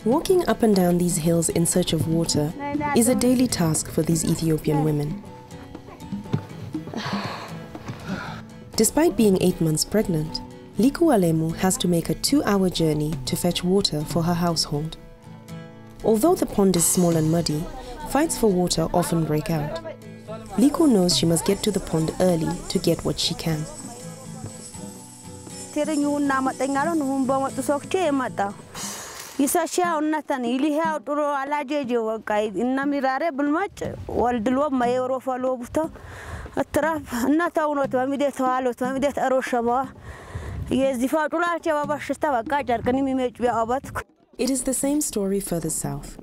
Walking up and down these hills in search of water is a daily task for these Ethiopian women. Despite being 8 months pregnant, Liku Alemu has to make a 2-hour journey to fetch water for her household. Although the pond is small and muddy, fights for water often break out. Liku knows she must get to the pond early to get what she can. It is the same story further south.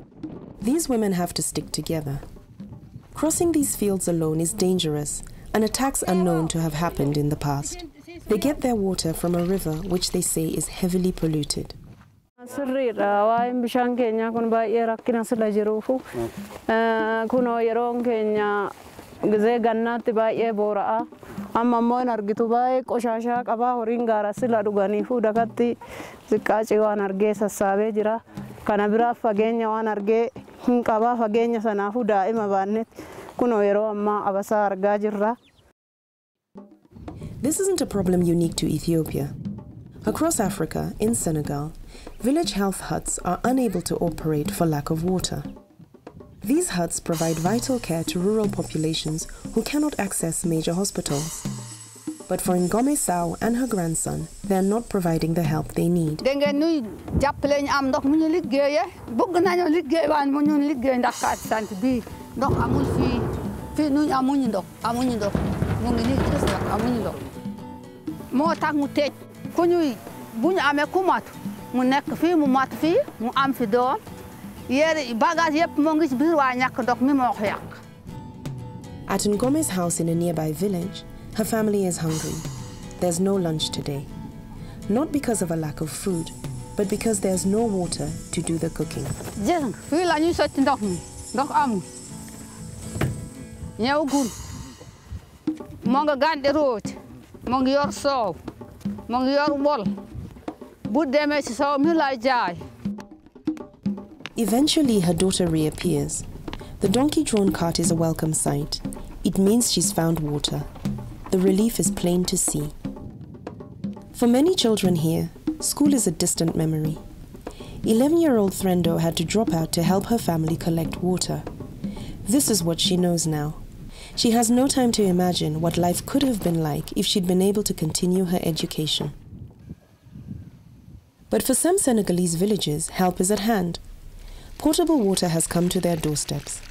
These women have to stick together. Crossing these fields alone is dangerous, and attacks are known to have happened in the past. They get their water from a river which they say is heavily polluted. This isn't a problem unique to Ethiopia. Across Africa, in Senegal, village health huts are unable to operate for lack of water. These huts provide vital care to rural populations who cannot access major hospitals. But for Ngome Sao and her grandson, they are not providing the help they need. At Ngome's house in a nearby village, her family is hungry. There's no lunch today. Not because of a lack of food, but because there's no water to do the cooking. Eventually, her daughter reappears. The donkey-drawn cart is a welcome sight. It means she's found water. The relief is plain to see. For many children here, school is a distant memory. 11-year-old Threndo had to drop out to help her family collect water. This is what she knows now. She has no time to imagine what life could have been like if she'd been able to continue her education. But for some Senegalese villages, help is at hand. Portable water has come to their doorsteps.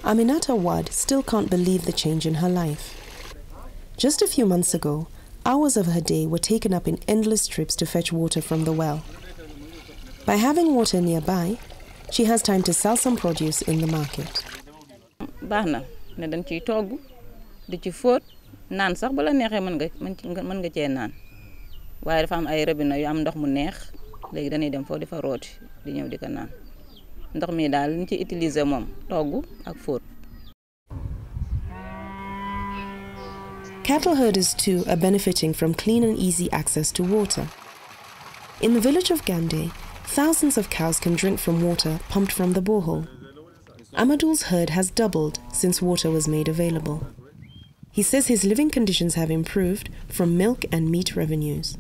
Aminata Wad still can't believe the change in her life. Just a few months ago, hours of her day were taken up in endless trips to fetch water from the well. By having water nearby, she has time to sell some produce in the market. Cattle herders too are benefiting from clean and easy access to water. In the village of Gande, thousands of cows can drink from water pumped from the borehole. Amadul's herd has doubled since water was made available. He says his living conditions have improved from milk and meat revenues.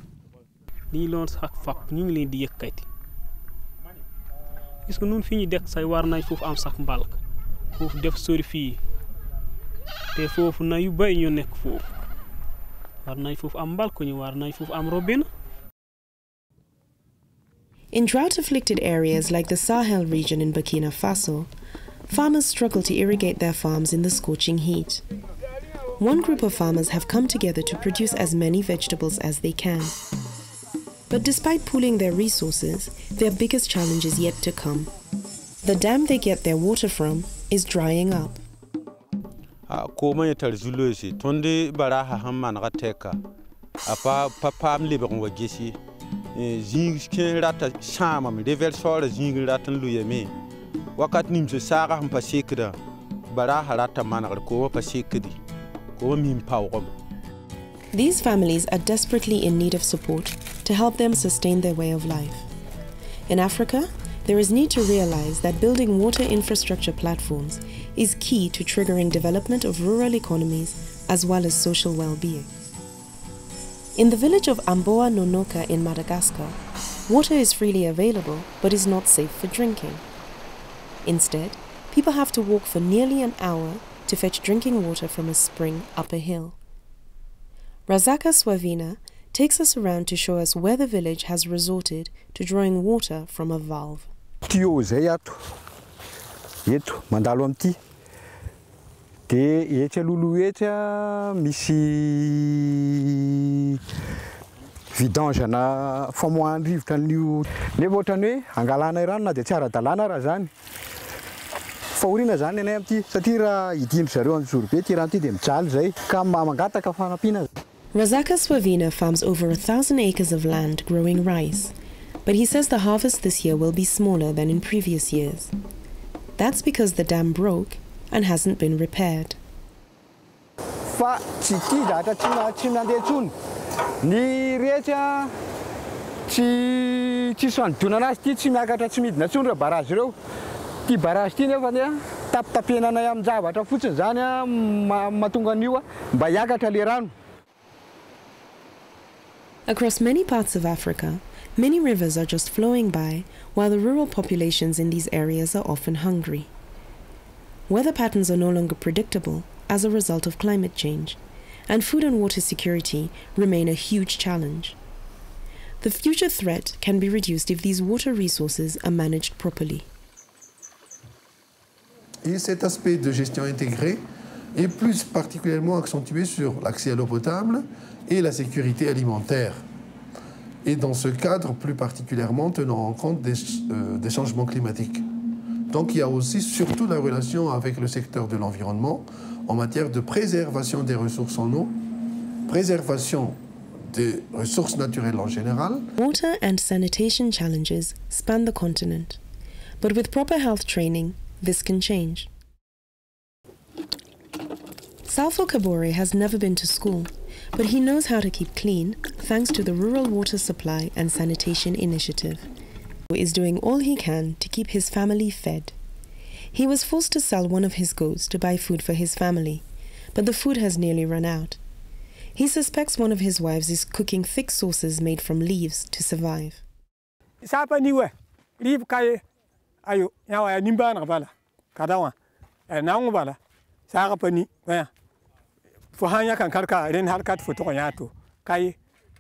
In drought-afflicted areas like the Sahel region in Burkina Faso, farmers struggle to irrigate their farms in the scorching heat. One group of farmers have come together to produce as many vegetables as they can. But despite pooling their resources, their biggest challenge is yet to come. The dam they get their water from is drying up. These families are desperately in need of support to help them sustain their way of life. In Africa, there is need to realize that building water infrastructure platforms is key to triggering development of rural economies as well as social well-being. In the village of Amboa Nonoka in Madagascar, water is freely available but is not safe for drinking. Instead, people have to walk for nearly an hour to fetch drinking water from a spring up a hill. Razaka Swavina takes us around to show us where the village has resorted to drawing water from a valve. Tuyau zay ato. Eto mandalo amty. De etsa lolo etsa misy vidange na famoahan-rivotra an'io. Nefa ohatrany hoe angalana rano na dia tsy ara-dalàna raha zany. Fahoriana zany anay amty satria raha hidindry zareo an'izoro be ty rano ty dia mijaly zay ka mangataka fanampiana. Razaka Swavina farms over 1,000 acres of land growing rice, but he says the harvest this year will be smaller than in previous years. That's because the dam broke and hasn't been repaired. Fa tsy ty zatra tsy nandeha tsony. Ny rehetra tsy sanodona anazy ty tsy miakatra tsy midina tsony reo barage reo. Ty barage ty nefa dia tapitapenanay amin'ny zavatra fotsiny zany mahatonga an'io mba hiakatra le rano. Across many parts of Africa, many rivers are just flowing by, while the rural populations in these areas are often hungry. Weather patterns are no longer predictable as a result of climate change, and food and water security remain a huge challenge. The future threat can be reduced if these water resources are managed properly. Et cet aspect de gestion intégrée est plus particulièrement accentué sur l'accès à l'eau potable et la sécurité alimentaire. Et dans ce cadre, plus particulièrement tenant en compte des changements climatiques. Donc il y a aussi surtout la relation avec le secteur de l'environnement en matière de préservation des ressources en eau, préservation des ressources naturelles en général. Water and sanitation challenges span the continent, but with proper health training, this can change. Salfo Kabore has never been to school, but he knows how to keep clean thanks to the Rural Water Supply and Sanitation Initiative. He is doing all he can to keep his family fed. He was forced to sell one of his goats to buy food for his family, but the food has nearly run out. He suspects one of his wives is cooking thick sauces made from leaves to survive. Fuhanya kan karka ren harkat foto yato kai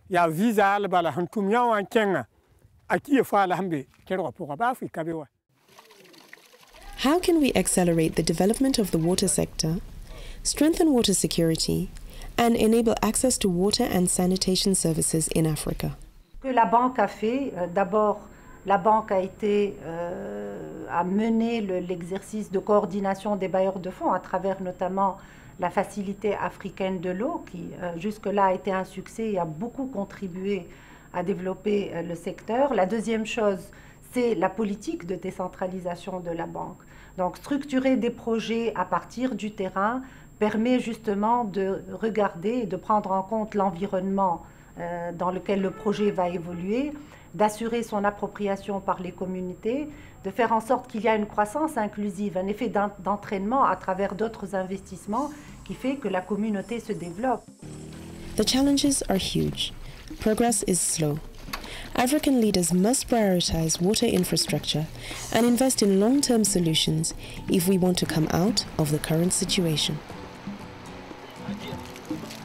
ya visa al bala hantum yawan kenga aki fa la hambe kero ko ba fi kabewa. How can we accelerate the development of the water sector, strengthen water security, and enable access to water and sanitation services in Africa? Que la banque a fait, d'abord la banque a mené l'exercice de coordination des bailleurs de fonds à travers notamment la facilité africaine de l'eau qui jusque-là a été un succès et a beaucoup contribué à développer le secteur. La deuxième chose, c'est la politique de décentralisation de la banque. Donc structurer des projets à partir du terrain permet justement de regarder et de prendre en compte l'environnement dans lequel le projet va évoluer, d'assurer son appropriation par les communautés, de faire en sorte qu'il y a une croissance inclusive, un effet d'entraînement à travers d'autres investissements qui fait que la communauté se développe. The challenges are huge. Progress is slow. African leaders must prioritize water infrastructure and invest in long-term solutions if we want to come out of the current situation.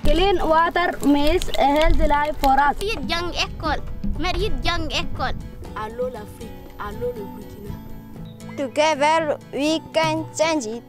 Clean water means a healthy life for us. Young école, young école. Allô l'Afrique, allô le Burkina. Together we can change it.